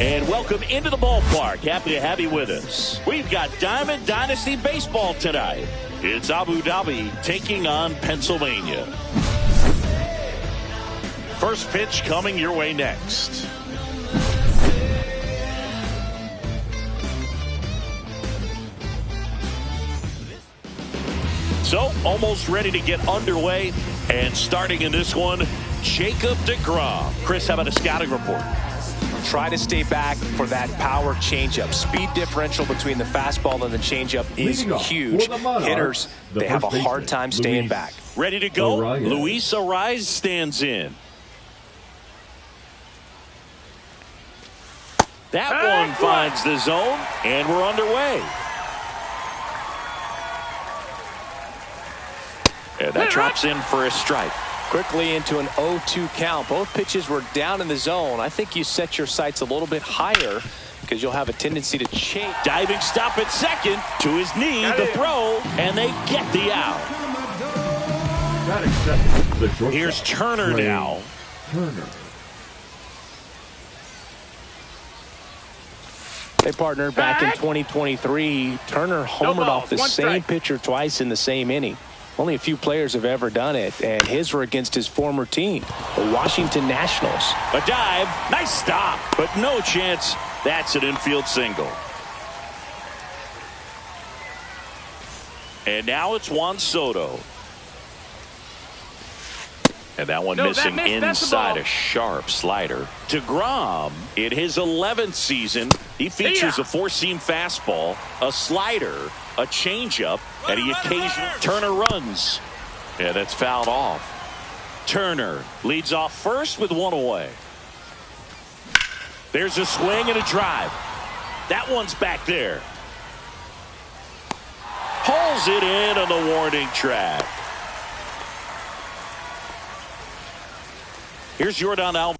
And welcome into the ballpark. Happy to have you with us. We've got Diamond Dynasty Baseball tonight. It's Abu Dhabi taking on Pennsylvania. First pitch coming your way next. So, almost ready to get underway. And starting in this one, Jacob deGrom. Chris, how about a scouting report? Try to stay back for that power changeup. Speed differential between the fastball and the changeup is huge. Hitters, they have a hard time staying back. Ready to go? Luis Arraez stands in. That one finds the zone, and we're underway. And that drops in for a strike. Quickly into an 0-2 count. Both pitches were down in the zone. I think you set your sights a little bit higher because you'll have a tendency to chase. Diving stop at second. To his knee, the throw, and they get the out. Here's Turner now. They partnered back in 2023. Turner homered off the same pitcher twice in the same inning. Only a few players have ever done it, and his were against his former team, the Washington Nationals. A dive, nice stop, but no chance. That's an infield single. And now it's Juan Soto. And that one missing inside a sharp slider. deGrom, in his 11th season, he features a four-seam fastball, a slider, a changeup, and he occasionally Turner runs. Yeah, that's fouled off. Turner leads off first with one away. There's a swing and a drive. That one's back there. Pulls it in on the warning track. Here's Jordan Alvarez.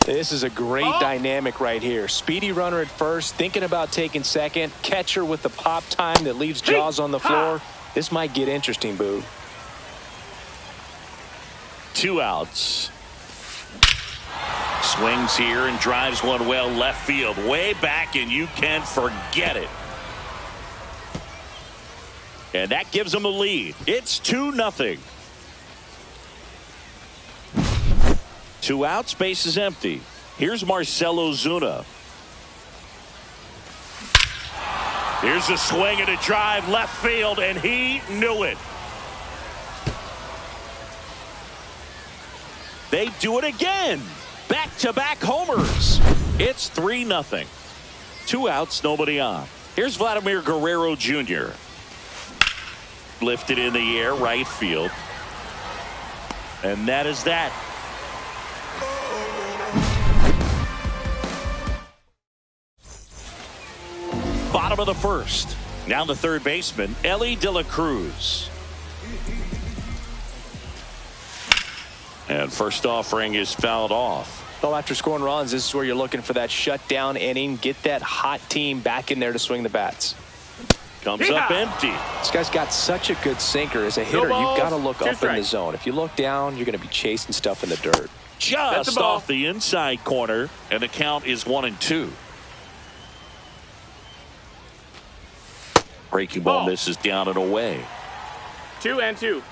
This is a great dynamic right here. Speedy runner at first, thinking about taking second. Catcher with the pop time that leaves Jaws on the floor. This might get interesting, Boo. 2 outs. Swings here and drives one well left field. Way back, and you can forget it. And that gives them a lead. It's 2-0. 2 outs, base is empty. Here's Marcell Ozuna. Here's a swing and a drive left field, and he knew it. They do it again. Back-to-back homers. It's 3-0. 2 outs, nobody on. Here's Vladimir Guerrero Jr. Lifted in the air, right field. And that is that. Bottom of the first. Now the third baseman, Elly De La Cruz. And first offering is fouled off. Well, after scoring runs, this is where you're looking for that shutdown inning. Get that hot team back in there to swing the bats. Comes up empty. This guy's got such a good sinker. As a hitter, you've got to look up in the zone. If you look down, you're going to be chasing stuff in the dirt. Just off the inside corner, and the count is 1-2. Breaking ball misses down and away. 2-2.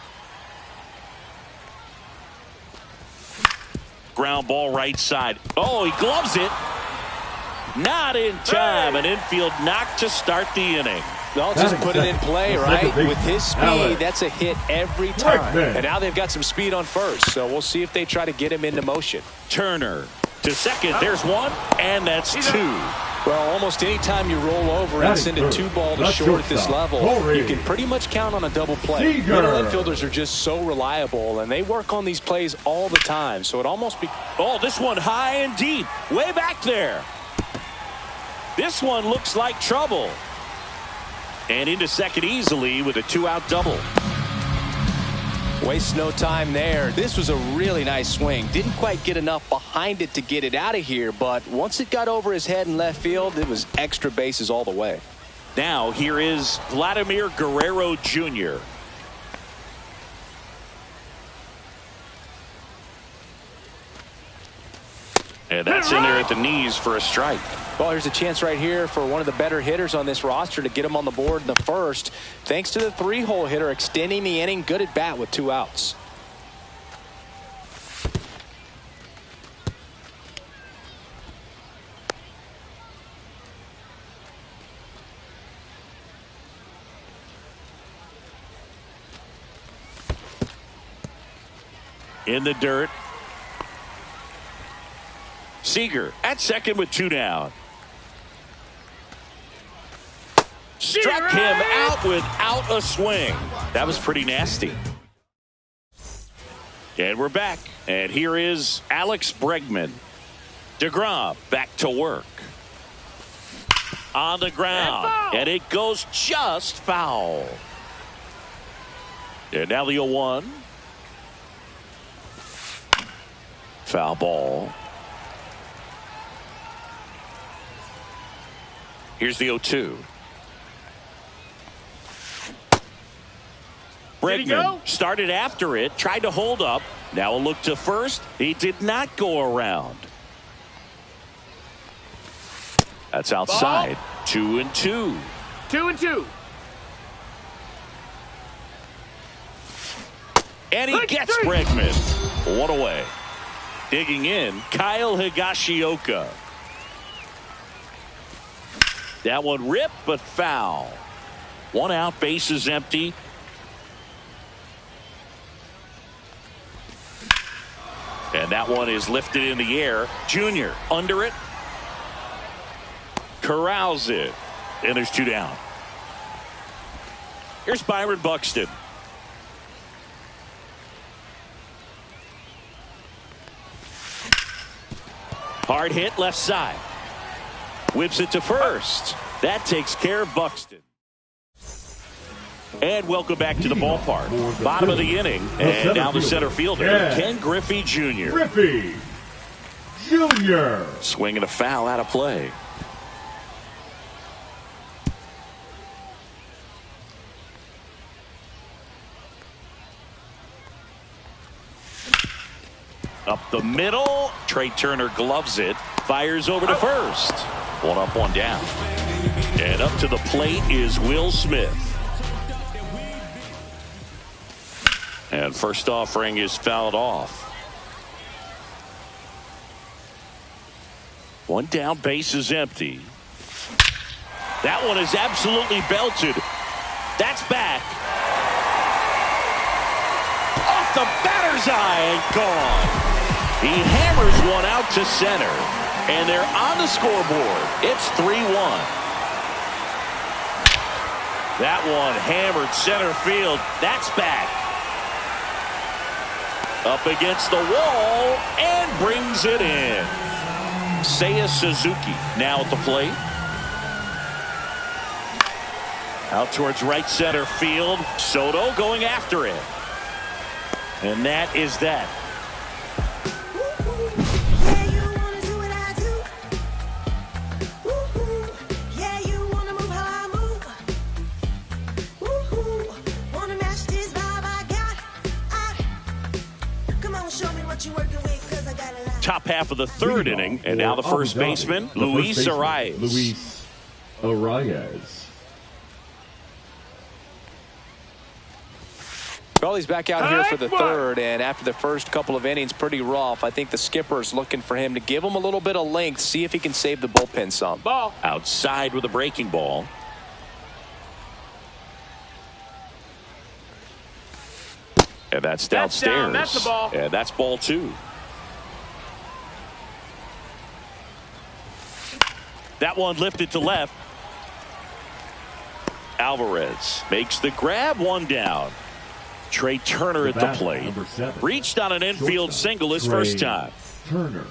Ground ball right side. Oh, he gloves it. Not in time. An infield knock to start the inning. They'll just put it in play, right? With his speed, that's a hit every time. And now they've got some speed on first, so we'll see if they try to get him into motion. Turner to second. There's one, and that's two. Well, almost any time you roll over and send a 2-ball to short at this level, you can pretty much count on a double play. Middle infielders are just so reliable, and they work on these plays all the time. So it almost be. Oh, this one high and deep, way back there. This one looks like trouble. And into second easily with a 2-out double. Waste no time there. This was a really nice swing. Didn't quite get enough behind it to get it out of here, but once it got over his head in left field, it was extra bases all the way. Now here is Vladimir Guerrero Jr. And that's in there at the knees for a strike. Well, here's a chance right here for one of the better hitters on this roster to get him on the board in the first. Thanks to the 3-hole hitter extending the inning. Good at bat with 2 outs. In the dirt. Seager at second with 2 down. Struck him out without a swing. That was pretty nasty. And we're back. And here is Alex Bregman. DeGrom back to work. On the ground. And it goes just foul. And now the 0-1. Foul ball. Here's the 0-2. Bregman started after it, tried to hold up. Now a look to first. He did not go around. That's outside. 2-2. 2-2. And he gets Bregman. One away. Digging in, Kyle Higashioka. That one ripped, but foul. 1 out, bases empty. And that one is lifted in the air. Junior under it. Corrals it. And there's 2 down. Here's Byron Buxton. Hard hit left side. Whips it to first. That takes care of Buxton. And welcome back to the ballpark. Bottom of the inning. And now the center fielder, Ken Griffey Jr. Griffey Jr. Swinging a foul out of play. Up the middle. Trey Turner gloves it. Fires over to first. 1 up, 1 down. And up to the plate is Will Smith. And first offering is fouled off. 1 down, base is empty. That one is absolutely belted. That's back. Off the batter's eye and gone. He hammers one out to center. And they're on the scoreboard. It's 3-1. That one hammered center field. That's back. Up against the wall and brings it in. Seiya Suzuki now at the plate. Out towards right center field. Soto going after it. And that is that. Top half of the third inning, and now the first baseman, Luis Arias. Luis Arias. Well, he's back out here for the third, and after the first couple of innings, pretty rough. I think the skipper's looking for him to give him a little bit of length, see if he can save the bullpen some. Ball. Outside with a breaking ball. And that's downstairs. That's the ball. And that's ball 2. That one lifted to left. Alvarez makes the grab, 1 down. Trey Turner at the plate. Reached on an infield single his first time. Turner.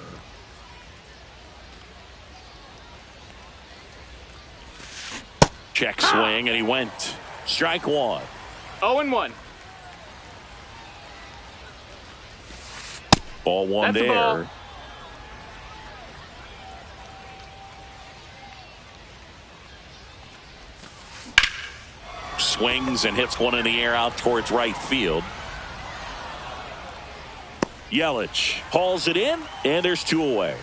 Check swing, and he went. Strike 1. 0-1. Ball 1 That's there. the ball. Swings and hits one in the air out towards right field. Yelich hauls it in, and there's 2 away.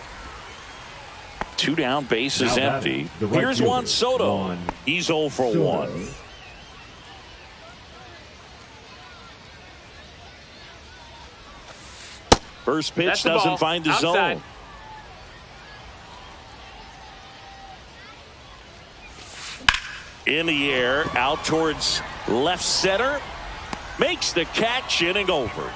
2 down, base is empty. Here's Juan Soto. He's 0 for 1. First pitch doesn't find the zone. In the air, out towards left center. Makes the catch, inning over.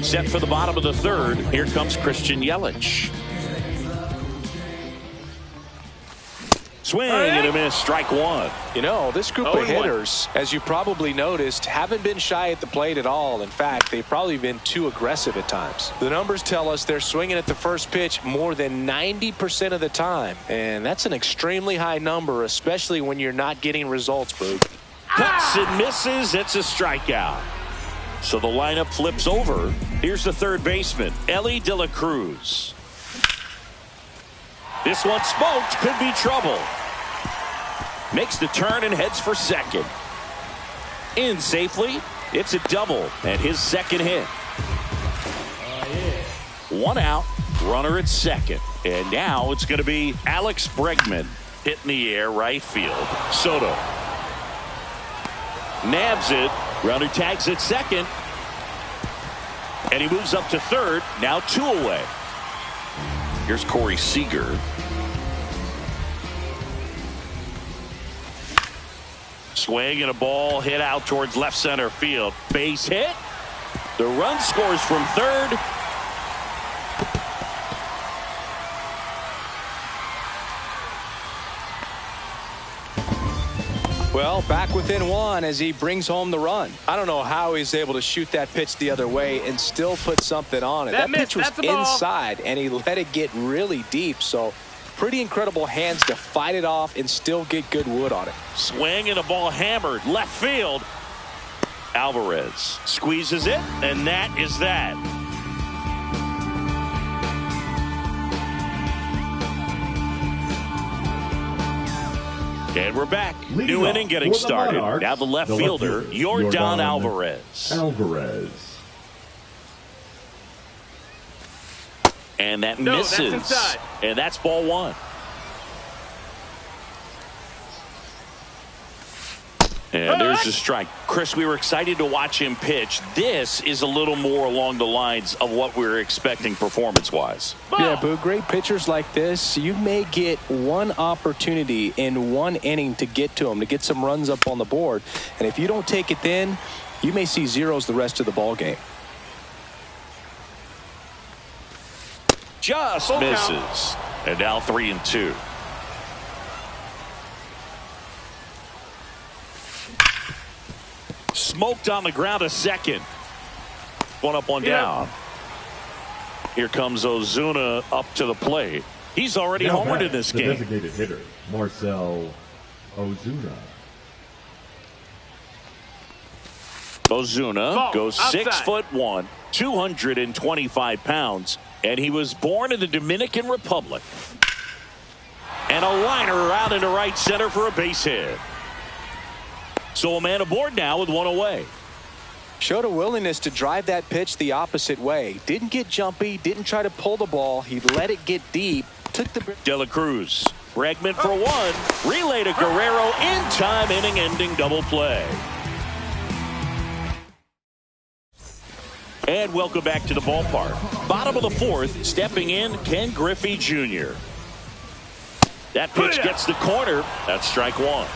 Set for the bottom of the third. Here comes Christian Yelich. Swing and a miss, strike 1. You know, this group of hitters, as you probably noticed, haven't been shy at the plate at all. In fact, they've probably been too aggressive at times. The numbers tell us they're swinging at the first pitch more than 90% of the time. And that's an extremely high number, especially when you're not getting results, Boog. Cuts and misses. It's a strikeout. So the lineup flips over. Here's the third baseman, Ellie De La Cruz. This one smoked, could be trouble. Makes the turn and heads for second. In safely, it's a double and his second hit. 1 out, runner at second. And now it's going to be Alex Bregman hitting the air right field. Soto nabs it, runner tags at second. And he moves up to third, now 2 away. Here's Corey Seager. Swing and a ball hit out towards left center field. Base hit. The run scores from third. Well, back within 1 as he brings home the run. I don't know how he's able to shoot that pitch the other way and still put something on it. That pitch was inside, and he let it get really deep. So pretty incredible hands to fight it off and still get good wood on it. Swing and a ball hammered left field. Alvarez squeezes it, and that is that. And we're back. New inning getting started. Now the left fielder, Yordan Alvarez. And that misses. And that's ball 1. And there's a strike. Chris, we were excited to watch him pitch. This is a little more along the lines of what we were expecting performance-wise. Yeah, but great pitchers like this, you may get one opportunity in 1 inning to get to them, to get some runs up on the board. And if you don't take it then, you may see zeros the rest of the ball game. Just misses. And now 3-2. Smoked on the ground a second. 1 up, 1 down. Here comes Ozuna up to the plate. He's already homered in this game. Designated hitter, Marcell Ozuna. Ozuna goes 6'1", 225 pounds, and he was born in the Dominican Republic. And a liner out into right center for a base hit. So a man aboard now with one away. Showed a willingness to drive that pitch the opposite way. Didn't get jumpy, didn't try to pull the ball. He let it get deep. Took the De La Cruz. Bregman for one. Relay to Guerrero in time, inning-ending double play. And welcome back to the ballpark. Bottom of the fourth, stepping in, Ken Griffey Jr. That pitch gets the corner. That's strike one.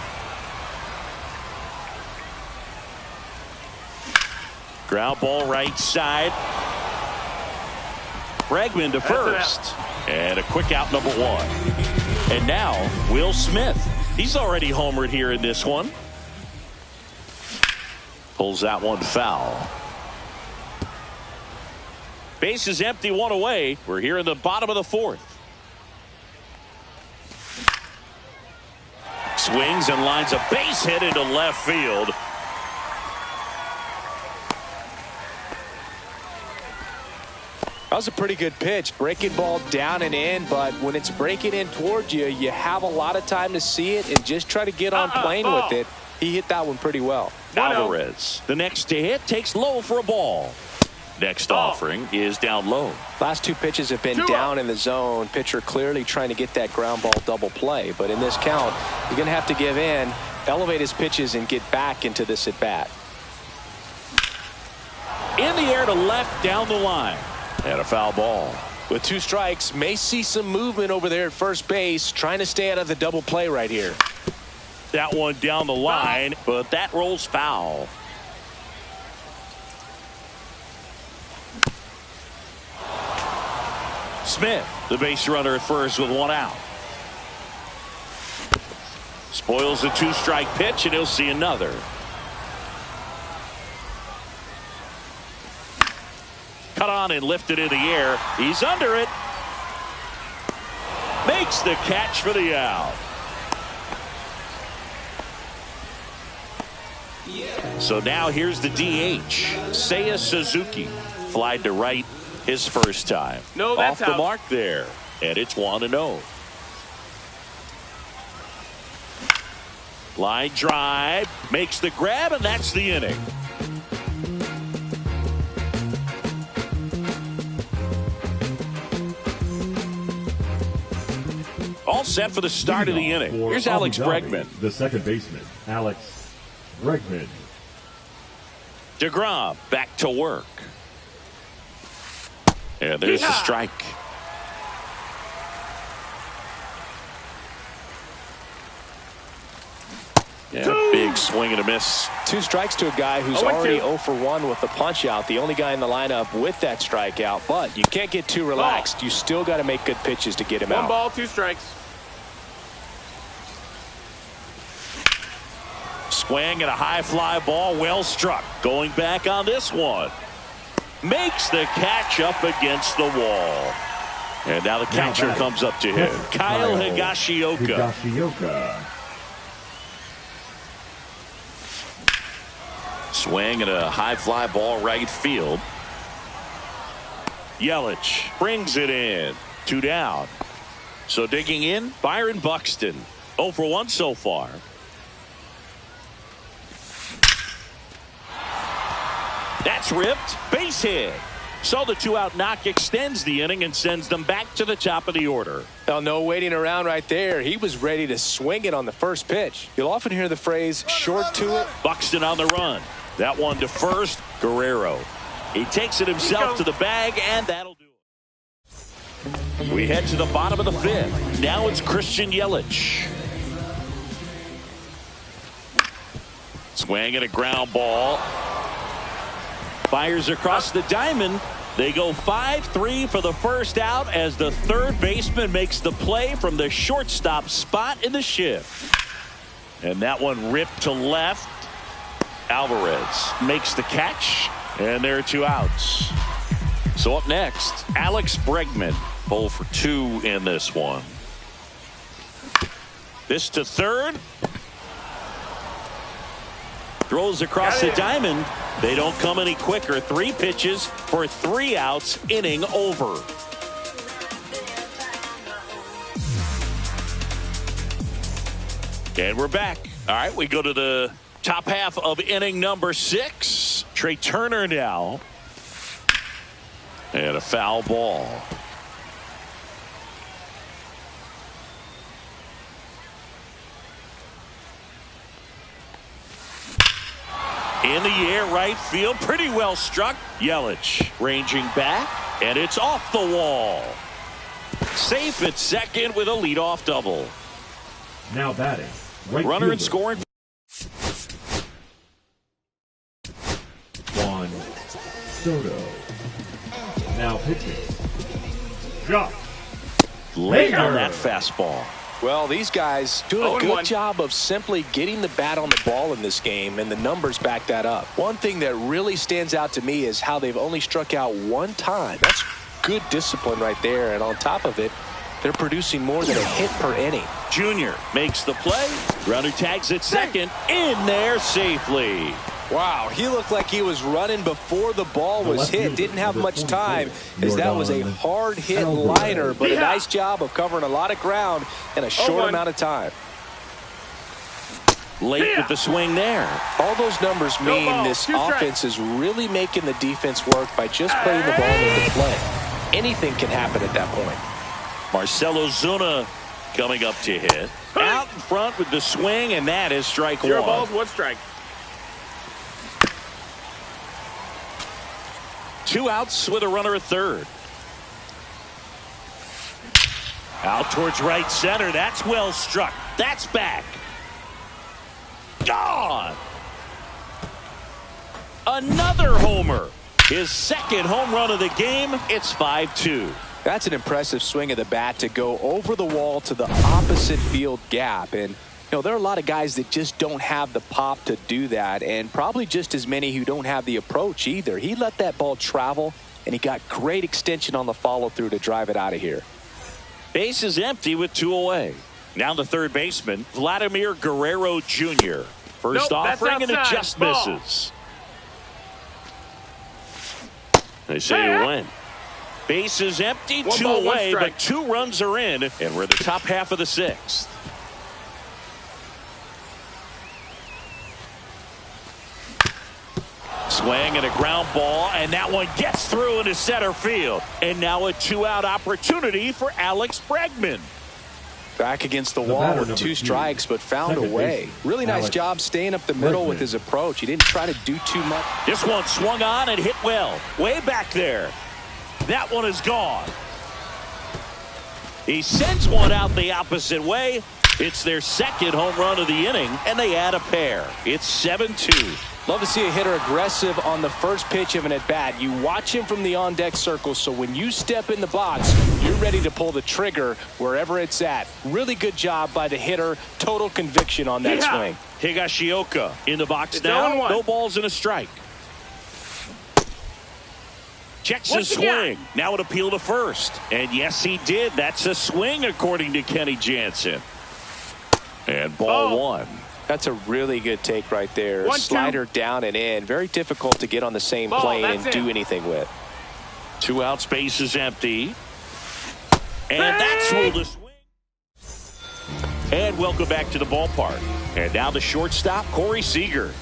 Ground ball right side. Bregman to first. And a quick out, number one. And now Will Smith. He's already homered here in this one. Pulls that one foul. Base is empty, one away. We're here in the bottom of the fourth. Swings and lines a base hit into left field. That was a pretty good pitch. Breaking ball down and in, but when it's breaking in towards you, you have a lot of time to see it and just try to get on plane with it. He hit that one pretty well. Alvarez, the next to hit, takes low for a ball. Next offering is down low. Last two pitches have been down in the zone. Pitcher clearly trying to get that ground ball double play. But in this count, you're going to have to give in, elevate his pitches, and get back into this at bat. In the air to left, down the line. And a foul ball. With two strikes, may see some movement over there at first base, trying to stay out of the double play right here. That one down the line, but that rolls foul. Smith, the base runner at first with one out. Spoils the two-strike pitch, and he'll see another. Cut on and lifted in the air. He's under it. Makes the catch for the out. So now here's the DH. Seiya Suzuki. Flied to right his first time. No, that's off the out. mark there. And it's 1-0. Line drive. Makes the grab, and that's the inning. All set for the start of the inning. Here's Alex Bregman. The second baseman, Alex Bregman. DeGrom back to work. And there's the strike. Yeah, big swing and a miss. Two strikes to a guy who's already 0 for 1 with the punch out. The only guy in the lineup with that strikeout. But you can't get too relaxed. You still got to make good pitches to get him out. 1 ball, 2 strikes. Swing and a high fly ball, well struck. Going back on this one. Makes the catch up against the wall. And now the catcher comes up to him. Kyle Higashioka. Swing and a high fly ball right field. Yelich brings it in. 2 down. So digging in, Byron Buxton. 0 for 1 so far. That's ripped. Base hit. So the 2-out knock extends the inning and sends them back to the top of the order. Well, no waiting around right there. He was ready to swing it on the first pitch. You'll often hear the phrase short to it. Buxton on the run. That one to first. Guerrero. He takes it himself to the bag, and that'll do it. We head to the bottom of the fifth. Now it's Christian Yelich. Swing and a ground ball. Fires across the diamond. They go 5-3 for the first out as the third baseman makes the play from the shortstop spot in the shift. And that one ripped to left. Alvarez makes the catch, and there are 2 outs. So up next, Alex Bregman. 0 for 2 in this one. This to third. Throws across the diamond. They don't come any quicker. 3 pitches for 3 outs. Inning over. And we're back. All right, we go to the Top half of inning number 6. Trey Turner now. And a foul ball. In the air, right field, pretty well struck. Yelich ranging back, and it's off the wall. Safe at second with a leadoff double. Now batting. Right Runner and fielder. scoring. Juan Soto. Now pitching. Josh Late on Hader. that fastball. Well, these guys doing a good 0-1. job of simply getting the bat on the ball in this game, and the numbers back that up. One thing that really stands out to me is how they've only struck out one time. That's good discipline right there, and on top of it, they're producing more than a hit per inning. Junior makes the play. Runner tags at second. In there safely. Wow, he looked like he was running before the ball was hit. Didn't have much time, as that was a hard hit liner, but a nice job of covering a lot of ground in a short amount of time. Late with the swing there. All those numbers mean ball, this 2 strikes. offense is really making the defense work by just putting the ball into play. Anything can happen at that point. Marcelo Zuna coming up to hit. Out in front with the swing, and that is strike 0 one. balls, 1 strike. 2 outs with a runner at third. Out towards right center. That's well struck. That's back. Gone. Another homer. His second home run of the game. It's 5-2. That's an impressive swing of the bat to go over the wall to the opposite field gap. And, there are a lot of guys that just don't have the pop to do that, and probably just as many who don't have the approach either. He let that ball travel, and he got great extension on the follow-through to drive it out of here. Base is empty with 2 away. Now the third baseman, Vladimir Guerrero Jr. First Nope, that's offering, and it outside. just Ball. misses. They say you win. Base is empty, 1 2 ball, 1 away, strike. but 2 runs are in, and we're the top half of the 6th. Swing and a ground ball, and that one gets through into center field. And now a 2-out opportunity for Alex Bregman. Back against the The wall batter, with number 2 2, strikes, but found a second way. baseman, Really nice Alex job staying up the middle with Bregman. his approach. He didn't try to do too much. This one swung on and hit well. Way back there. That one is gone. He sends one out the opposite way. It's their second home run of the inning, and they add a pair. It's 7-2. Love to see a hitter aggressive on the first pitch of an at-bat. You watch him from the on-deck circle, so when you step in the box, you're ready to pull the trigger wherever it's at. Really good job by the hitter. Total conviction on that swing. Higashioka in the box It's now. 0-1. No balls and a strike. Checks his What's he swing. got? Now an appeal to first. And yes, he did. That's a swing, according to Kenny Jansen. And ball 1. That's a really good take right there. 1-2. Slider down and in. Very difficult to get on the same Ball, plane that's and do it. anything with. 2 out, space is empty. And that's ruled a swing. And welcome back to the ballpark. And now the shortstop, Corey Seager.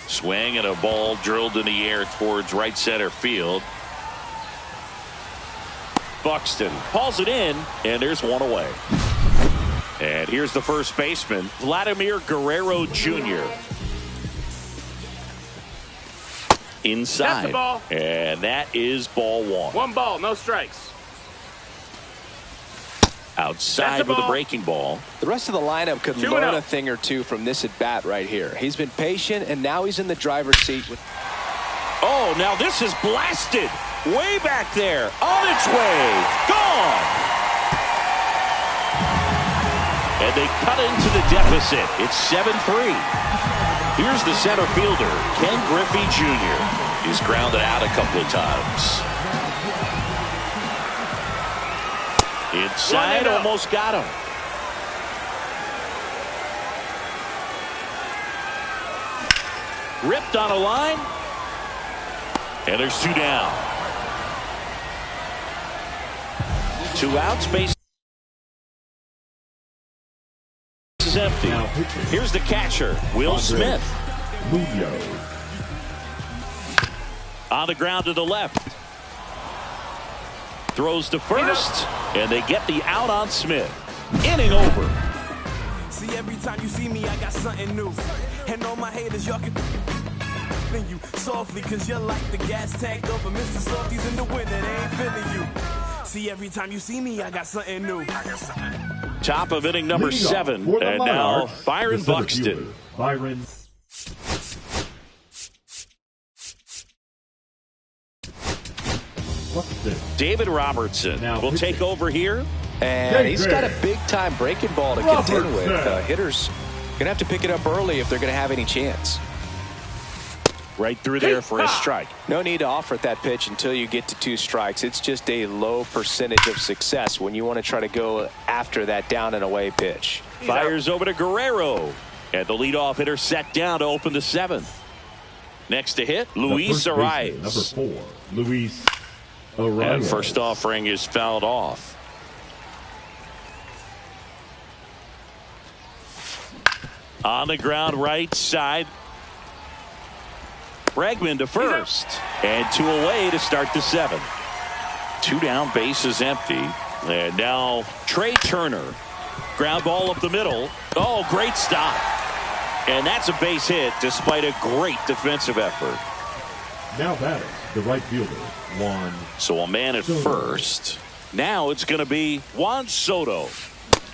Swing and a ball drilled in the air towards right center field. Buxton hauls it in, and there's 1 away. And here's the first baseman, Vladimir Guerrero Jr. Inside. That's the ball. And that is ball 1. 1 ball, no strikes. Outside That's the with a ball. breaking ball. The rest of the lineup could 2-0. learn a thing or two from this at-bat right here. He's been patient, and now he's in the driver's seat with... Oh, now this is blasted. Way back there. On its way. Gone. And they cut into the deficit. It's 7-3. Here's the center fielder, Ken Griffey Jr. He's grounded out a couple of times. Inside, 1-0. almost got him. Ripped on a line. And there's 2 down. 2 outs, base is empty. Here's the catcher, Will Smith. On the ground to the left. Throws to first, and they get the out on Smith. Inning over. See, every time you see me, I got something new. And all my haters, y'all can you softly, cause you're like the gas tank of a Mr. Softies in the winter. They ain't feeling you. See, every time you see me, I got something new. Top of inning number 7, and now Byron Buxton. Byron. David Robertson will take over here. And he's got a big-time breaking ball to contend with. Hitters going to have to pick it up early if they're going to have any chance. Right through there for a strike. No need to offer that pitch until you get to 2 strikes. It's just a low percentage of success when you want to try to go after that down and away pitch. Fires over to Guerrero. And the leadoff hitter set down to open the 7th. Next to hit, Luis Arias. Number 4, Luis Arias. And first offering is fouled off. On the ground right side. Bregman to first. And 2 away to start the 7th. 2 down, base is empty. And now Trey Turner. Ground ball up the middle. Oh, great stop. And that's a base hit despite a great defensive effort. Now batting, the right fielder, Juan. So a man at first. Now it's going to be Juan Soto.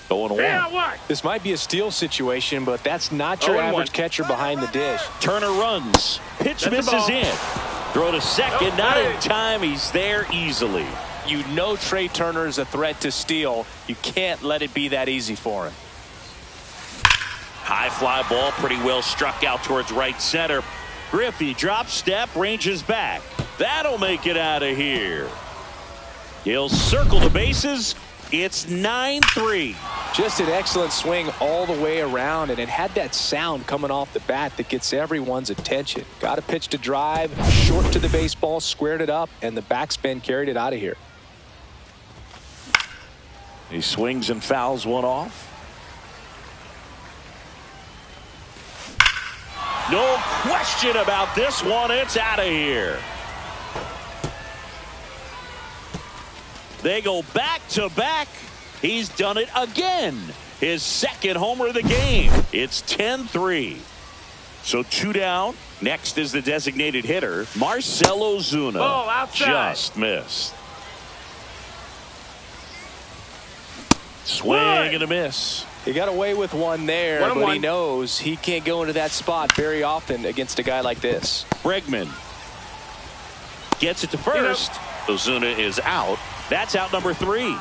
0-1. This might be a steal situation, but that's not your average catcher behind the dish. Turner runs. Pitch misses in. Throw to second. Not in time. He's there easily. You know Trey Turner is a threat to steal. You can't let it be that easy for him. High fly ball, pretty well struck out towards right center. Griffey drop step, ranges back. That'll make it out of here. He'll circle the bases. It's 9-3. Just an excellent swing all the way around, and it had that sound coming off the bat that gets everyone's attention. Got a pitch to drive, short to the baseball, squared it up, and the backspin carried it out of here. He swings and fouls one off. No question about this one. It's out of here. They go back to back. He's done it again. His 2nd homer of the game. It's 10-3. So 2 down. Next is the designated hitter, Marcell Ozuna. Just missed. Swing and a miss. He got away with one there, but he knows he can't go into that spot very often against a guy like this. Bregman gets it to first. Ozuna is out. That's out number 3.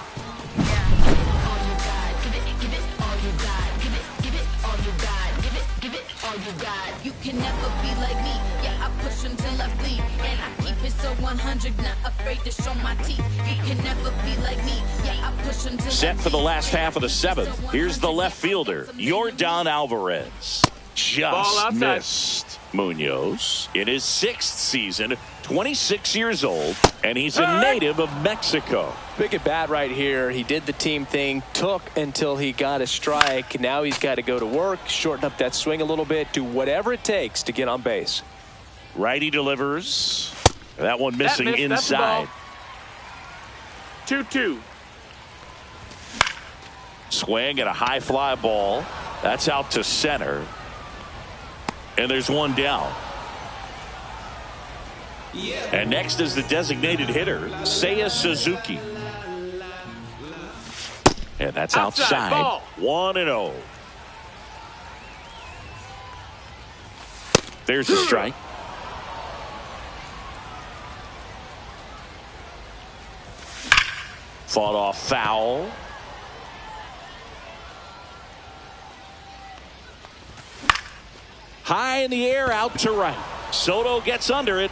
You can never be like me. Yeah, I push until I bleed, and I keep it so 100, not afraid to show my teeth. You can never be like me. Yeah, I push until set for the last half of the 7th. Here's the left fielder, Yordan Alvarez. Just missed. Munoz in his 6th season, 26 years old, and he's a native of Mexico. Big at bat right here. He did the team thing, took until he got a strike. Now he's got to go to work, shorten up that swing a little bit, do whatever it takes to get on base. Righty delivers. That one missing inside. 2-2. Swing and a high fly ball. That's out to center. And there's one down. And next is the designated hitter, Seiya Suzuki. And that's outside. 1-0. There's a strike. Fought off foul. High in the air, out to right. Soto gets under it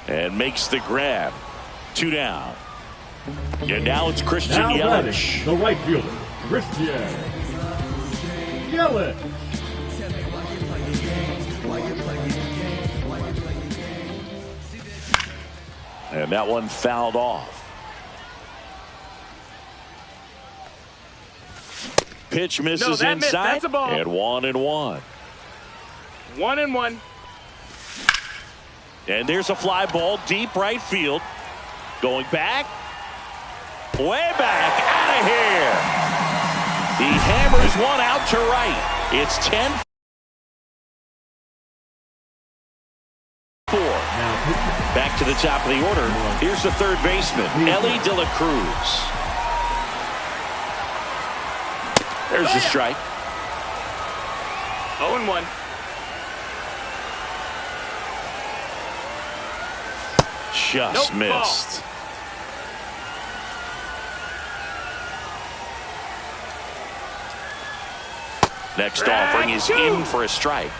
and makes the grab. 2 down. And now it's Christian Yelich. The right fielder, Christian Yelich. And that one fouled off. pitch misses that inside. missed. That's a ball. And 1-1. 1-1. And there's a fly ball deep right field. Going back. Way back. Out of here. He hammers one out to right. It's 10-4. Back to the top of the order. Here's the third baseman, Ellie De La Cruz. There's the strike. 0-1. Just missed. Next offering is in for a strike.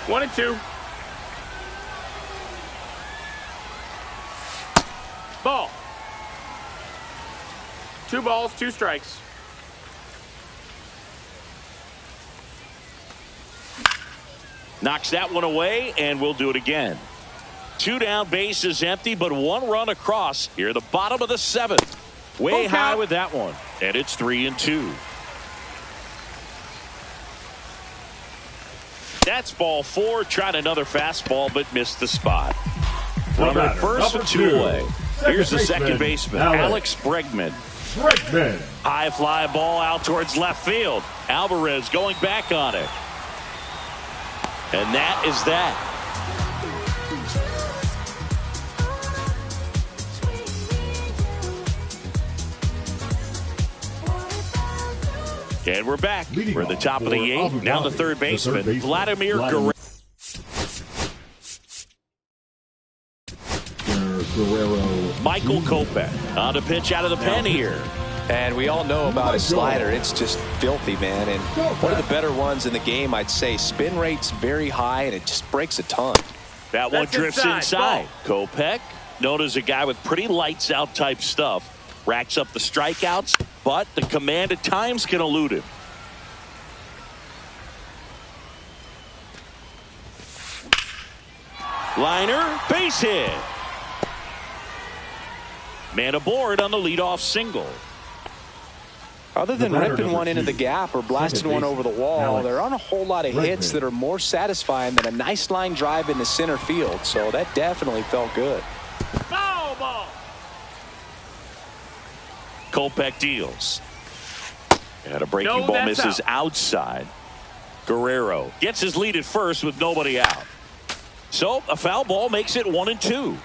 1-2. Ball. 2 balls, 2 strikes. Knocks that one away, and we'll do it again. 2 down, bases empty, but 1 run across here, the bottom of the 7th. Way high with that one, and it's 3-2. That's ball 4. Tried another fastball, but missed the spot. Runner at first with 2 away. Here's the second baseman, Alex Bregman. High fly ball out towards left field. Alvarez going back on it. And that is that. And we're back. We're at the top of the 8th. Now the third baseman, Vladimir Guerrero. Michael Kopech on the pitch out of the pen here. And we all know about his slider. It's just filthy, man. And one of the better ones in the game, I'd say. Spin rate's very high, and it just breaks a ton. That one drifts inside. Kopech, known as a guy with pretty lights out type stuff, racks up the strikeouts, but the command at times can elude him. Liner, base hit. Man aboard on the leadoff single. Other than ripping one into the gap or blasting one over the wall, there aren't a whole lot of hits that are more satisfying than a nice line drive into center field. So that definitely felt good. Foul ball. Kopech deals. And a breaking ball misses outside. Guerrero gets his lead at first with nobody out. So a foul ball makes it 1-2.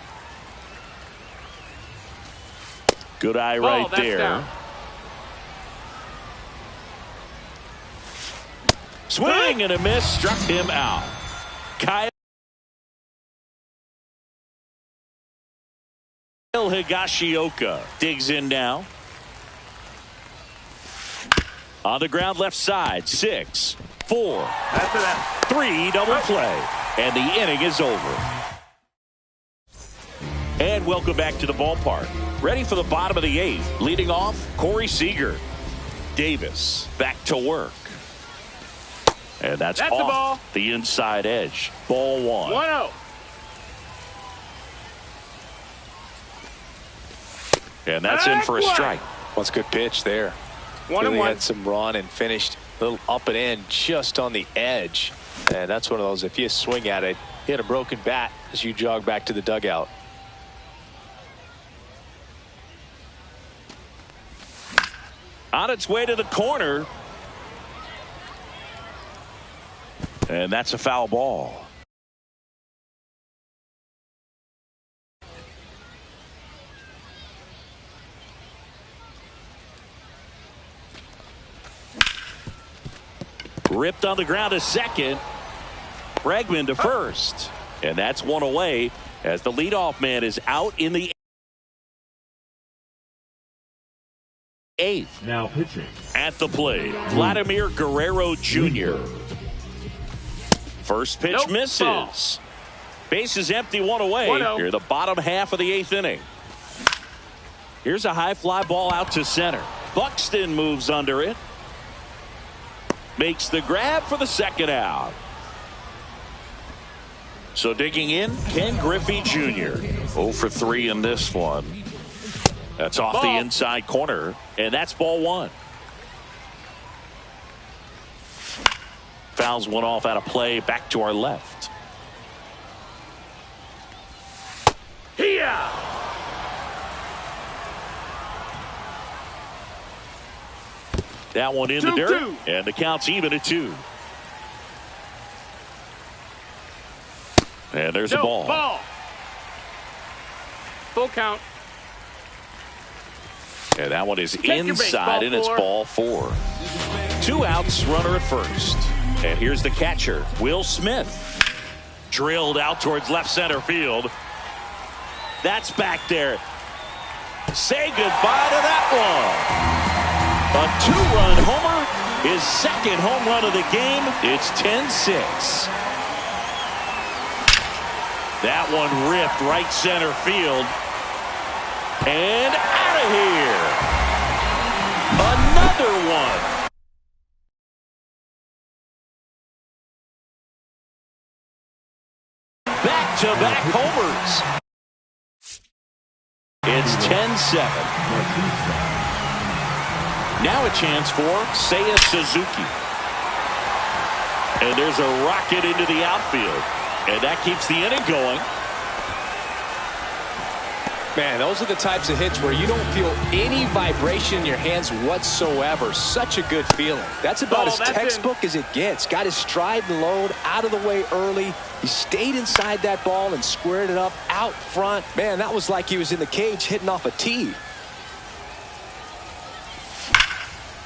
Good eye right there. Down. Swing and a miss, struck him out. Kyle Higashioka digs in now. On the ground left side, 6, 4, 3 double play. And the inning is over. And welcome back to the ballpark. Ready for the bottom of the 8th. Leading off, Corey Seager. Davis back to work. And that's off the inside edge. Ball 1. 1-0. And that's in for a strike. What's a good pitch there. 1-1. Really had some run and finished a little up and in just on the edge. And that's one of those, if you swing at it, hit a broken bat as you jog back to the dugout. On its way to the corner. And that's a foul ball. Ripped on the ground to second. Bregman to first. And that's one away as the leadoff man is out in the 8th. Now pitching. At the plate, Vladimir Guerrero Jr. First pitch misses. Ball. Base is empty, 1 away. 1-0. Here the bottom half of the 8th inning. Here's a high fly ball out to center. Buxton moves under it. Makes the grab for the second out. So digging in, Ken Griffey Jr. 0 for 3 in this one. That's off the inside corner, and that's ball 1. fouls one off out of play. Back to our left. Here. That one in the dirt, and the count's even at 2. And there's a ball. Full count. And that one is inside, and it's ball 4. 2 outs, runner at first. And here's the catcher, Will Smith. Drilled out towards left center field. That's back there. Say goodbye to that one. A 2-run homer, his second home run of the game. It's 10-6. That one ripped right center field. And out of here. Another one. Back-to-back homers. It's 10-7. Now a chance for Seiya Suzuki. And there's a rocket into the outfield. And that keeps the inning going. Man, those are the types of hits where you don't feel any vibration in your hands whatsoever. Such a good feeling. That's about as textbook as it gets. Got his stride and load out of the way early. He stayed inside that ball and squared it up out front. Man, that was like he was in the cage hitting off a tee.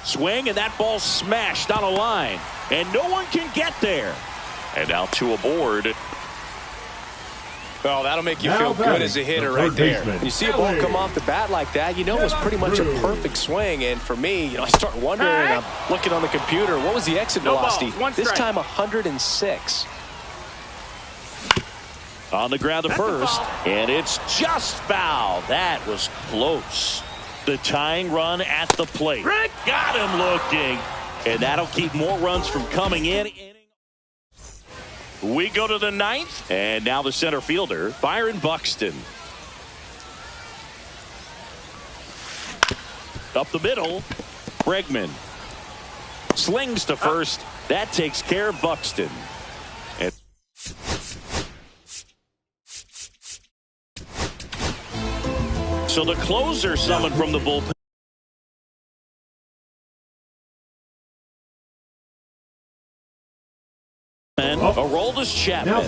Swing, and that ball smashed on a line. And no one can get there. And now 2 aboard. Well, that'll make you feel good as a hitter right there. You see a ball come off the bat like that, you know it was pretty much a perfect swing. And for me, I start wondering, I'm looking on the computer, what was the exit velocity? This time 106. On the ground to first, and it's just foul. That was close. The tying run at the plate. Got him looking. And that'll keep more runs from coming in. We go to the 9th, and now the center fielder, Byron Buxton. Up the middle, Bregman. Slings to first. That takes care of Buxton. And so the closer summoned from the bullpen. Aroldis Chapman.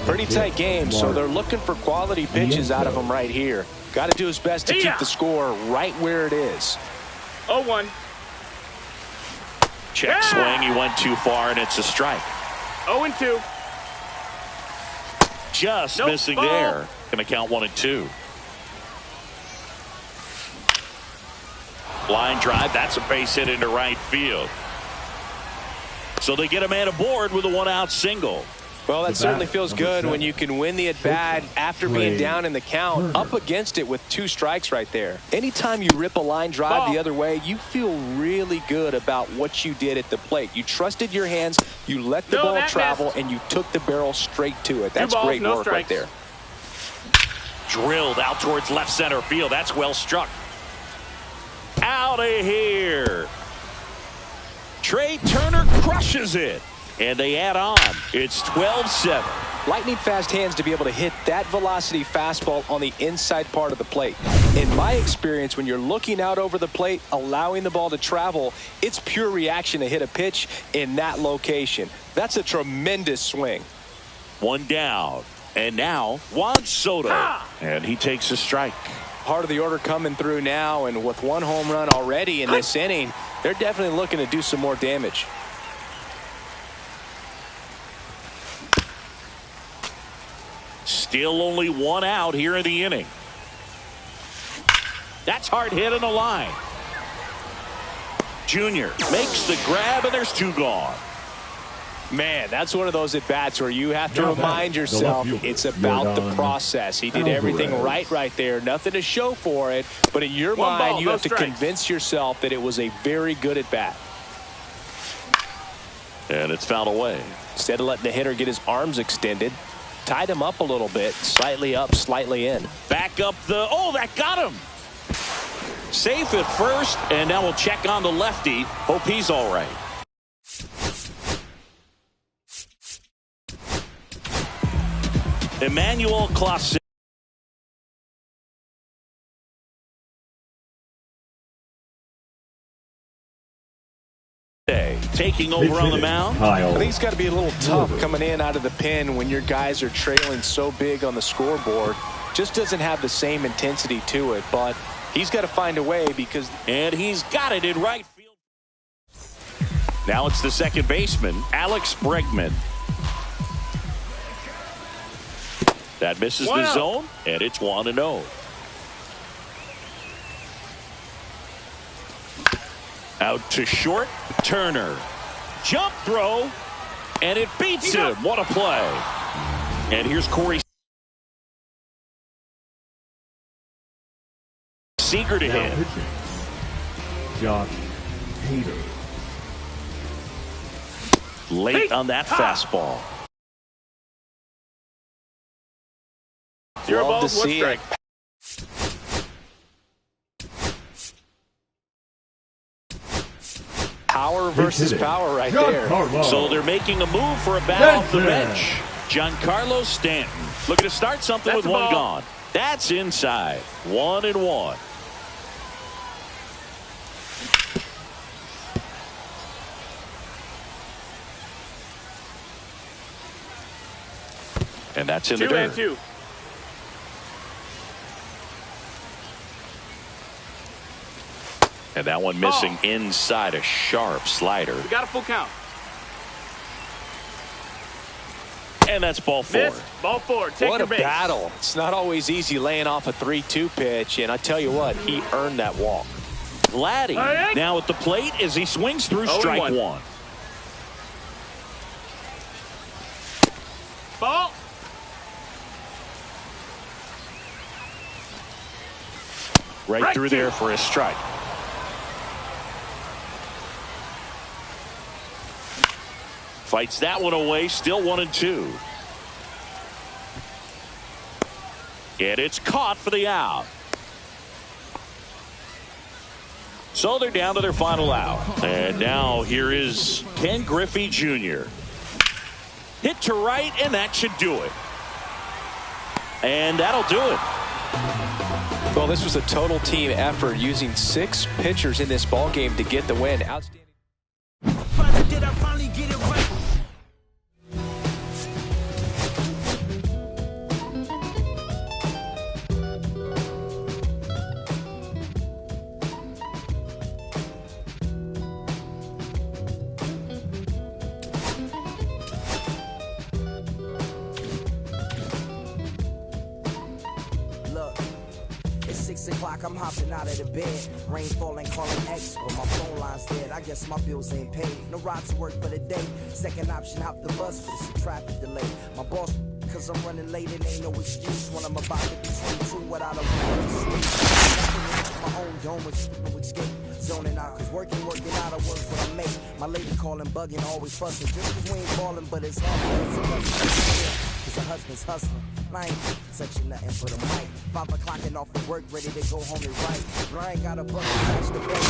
Pretty tight game, so they're looking for quality pitches out of him right here. Got to do his best to keep the score right where it is. 0-1. Check swing. He went too far, and it's a strike. 0-2. Just missing there. Going to count 1 and 2. Line drive. That's a base hit into right field. So they get a man aboard with a 1-out single. Well, that certainly feels good when you can win the at-bat after being down in the count, up against it with 2 strikes right there. Anytime you rip a line drive the other way, you feel really good about what you did at the plate. You trusted your hands, you let the ball travel, and you took the barrel straight to it. That's great work right there. Drilled out towards left center field. That's well struck. Out of here. Trey Turner crushes it, and they add on. It's 12-7. Lightning fast hands to be able to hit that velocity fastball on the inside part of the plate. In my experience, when you're looking out over the plate, allowing the ball to travel, it's pure reaction to hit a pitch in that location. That's a tremendous swing. 1 down, and now Juan Soto, and he takes a strike. Part of the order coming through now, and with 1 home run already in this inning, they're definitely looking to do some more damage. Still only 1 out here in the inning. That's hard hit on the line. Junior makes the grab, and there's 2 gone. Man, that's one of those at-bats where you have to remind yourself it's about the process. He did everything right there. Nothing to show for it. But in your mind, you have to convince yourself that it was a very good at-bat. And it's fouled away. Instead of letting the hitter get his arms extended, tied him up a little bit. Slightly up, slightly in. Back up the... Oh, that got him. Safe at first, and now we'll check on the lefty. Hope he's all right. Emmanuel Clase. Taking over on the mound. I think it's got to be a little tough coming in out of the pen when your guys are trailing so big on the scoreboard. Just doesn't have the same intensity to it, but he's got to find a way because... And he's got it in right field. Now it's the second baseman, Alex Bregman. That misses the zone, and it's 1-0. Out to short, Turner. Jump throw, and it beats him. What a play. And here's Corey Seager to hit. Josh Hader. Late on that fastball. Zero Love balls, to one see strike. it. Power versus power right there. So they're making a move for a bat off the bench. Giancarlo Stanton looking to start something with one gone. That's inside. 1-1. And that's in the dirt. 2-2. And that one missing inside, a sharp slider. We got a full count. And that's ball 4. Missed. Ball 4. Take What your a base. battle. It's not always easy laying off a 3-2 pitch, and I tell you what, he earned that walk. Vladdy now at the plate as he swings through strike 1. Ball. Right through there for a strike. Fights that one away, still 1-2. And it's caught for the out. So they're down to their final out. And now here is Ken Griffey Jr. Hit to right, and that should do it. And that'll do it. Well, this was a total team effort, using 6 pitchers in this ball game to get the win. Outstanding. Did I finally get it right? Look, it's 6 o'clock, I'm hopping out of the bed. Rain falling, calling X, but my phone line's dead. I guess my bills ain't paid. No ride to work for the day. Second option, hop the bus, but it's a traffic delay. My boss, cause I'm running late and ain't no excuse when I'm about to be 22 without a moment of sleep. My own dome with no escape. Zoning out, cause working out, I work what I make. My lady calling, bugging, always fussing. Just cause we ain't balling, but it's hard. Cause her husband's hustling. I ain't touching nothing for the mic. 5 o'clock and off the work, ready to go home and write. But I ain't got a bucket, catch the best.